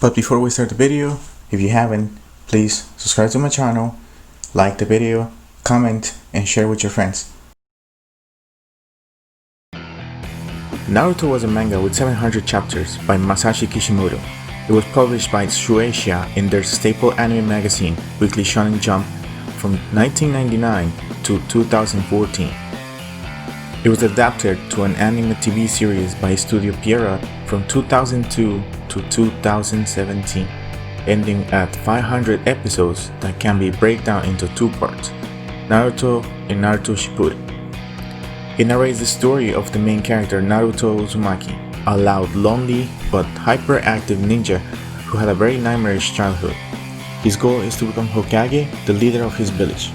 But before we start the video, if you haven't, please subscribe to my channel, like the video, comment, and share with your friends. Naruto was a manga with 700 chapters by Masashi Kishimoto. It was published by Shueisha in their staple anime magazine, Weekly Shonen Jump, from 1999 to 2014. It was adapted to an anime TV series by Studio Pierrot from 2002 to 2017, ending at 500 episodes that can be broken down into two parts, Naruto and Naruto Shippuden. It narrates the story of the main character Naruto Uzumaki, a loud, lonely, but hyperactive ninja who had a very nightmarish childhood. His goal is to become Hokage, the leader of his village.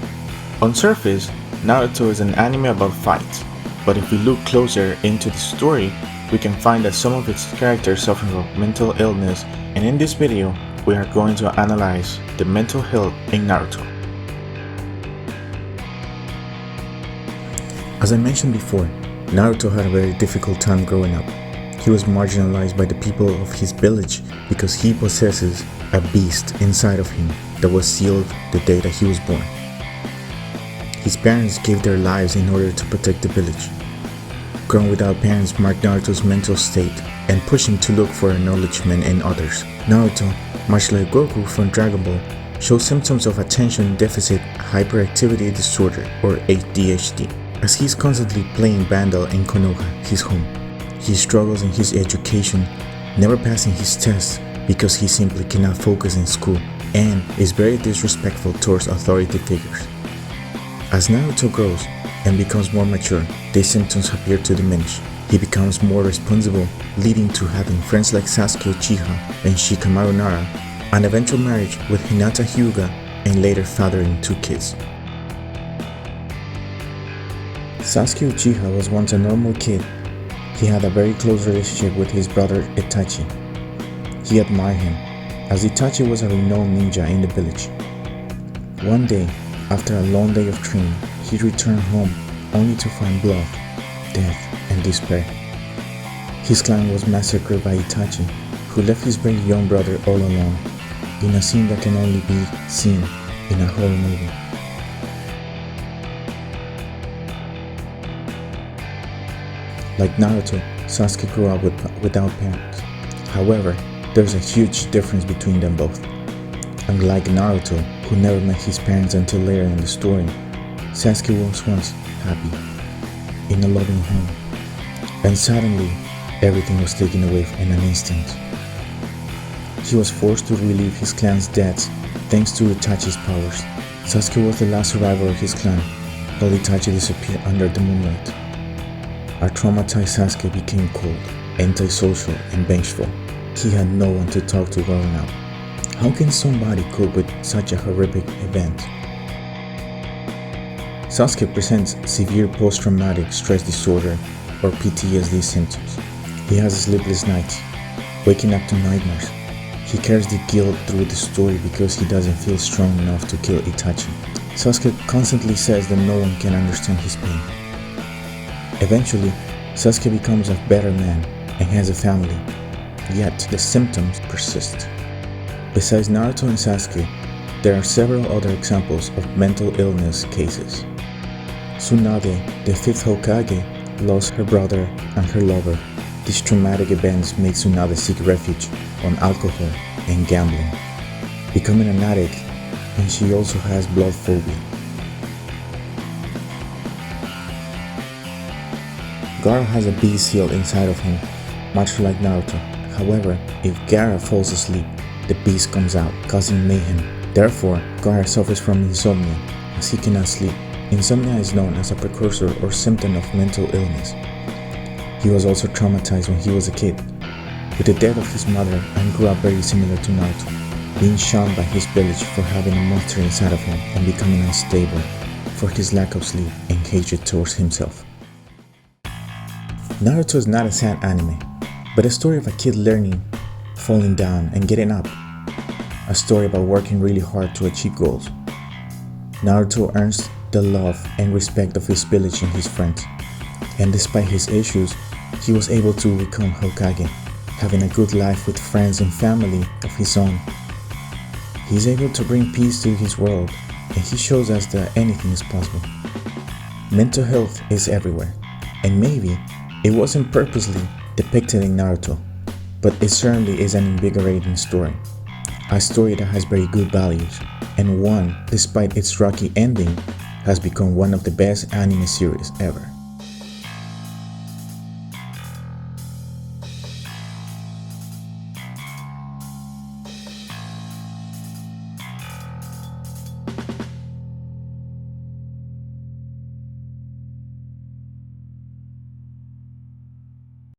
On surface, Naruto is an anime about fights, but if we look closer into the story, we can find that some of its characters suffer from mental illness, and in this video, we are going to analyze the mental health in Naruto. As I mentioned before, Naruto had a very difficult time growing up. He was marginalized by the people of his village because he possesses a beast inside of him that was sealed the day that he was born. His parents gave their lives in order to protect the village. Growing without parents marked Naruto's mental state and pushed him to look for acknowledgement in others. Naruto, much like Goku from Dragon Ball, shows symptoms of attention deficit hyperactivity disorder or ADHD, as he's constantly playing Bandle in Konoha, his home. He struggles in his education, never passing his tests because he simply cannot focus in school, and is very disrespectful towards authority figures. As Naruto grows and becomes more mature, these symptoms appear to diminish. He becomes more responsible, leading to having friends like Sasuke Uchiha and Shikamaru Nara, an eventual marriage with Hinata Hyuga, and later fathering 2 kids. Sasuke Uchiha was once a normal kid. He had a very close relationship with his brother Itachi. He admired him, as Itachi was a renowned ninja in the village. One day, after a long day of training, he returned home only to find blood, death, and despair. His clan was massacred by Itachi, who left his very young brother all alone, in a scene that can only be seen in a horror movie. Like Naruto, Sasuke grew up without parents. However, there's a huge difference between them both. Unlike Naruto, who never met his parents until later in the story, Sasuke was once happy, in a loving home, and suddenly, everything was taken away in an instant. He was forced to relieve his clan's debts thanks to Itachi's powers. Sasuke was the last survivor of his clan, while Itachi disappeared under the moonlight. Our traumatized Sasuke became cold, antisocial, and vengeful. He had no one to talk to growing up. How can somebody cope with such a horrific event? Sasuke presents severe post-traumatic stress disorder or PTSD symptoms. He has sleepless nights, waking up to nightmares. He carries the guilt through the story because he doesn't feel strong enough to kill Itachi. Sasuke constantly says that no one can understand his pain. Eventually, Sasuke becomes a better man and has a family, yet the symptoms persist. Besides Naruto and Sasuke, there are several other examples of mental illness cases. Tsunade, the 5th Hokage, lost her brother and her lover. These traumatic events made Tsunade seek refuge on alcohol and gambling, becoming an addict, and she also has blood phobia. Gaara has a beast sealed inside of him, much like Naruto. However, if Gaara falls asleep, the beast comes out, causing mayhem. Therefore, Gaara suffers from insomnia, as he cannot sleep. Insomnia is known as a precursor or symptom of mental illness. He was also traumatized when he was a kid, with the death of his mother, and grew up very similar to Naruto, being shunned by his village for having a monster inside of him and becoming unstable for his lack of sleep and hatred towards himself. Naruto is not a sad anime, but a story of a kid learning, falling down, and getting up. A story about working really hard to achieve goals. Naruto earns the love and respect of his village and his friends, and despite his issues, he was able to become Hokage. having a good life with friends and family of his own. He's able to bring peace to his world, and he shows us that anything is possible. Mental health is everywhere, and maybe it wasn't purposely depicted in Naruto, but it certainly is an invigorating story. A story that has very good values, and one, despite its rocky ending, has become one of the best anime series ever.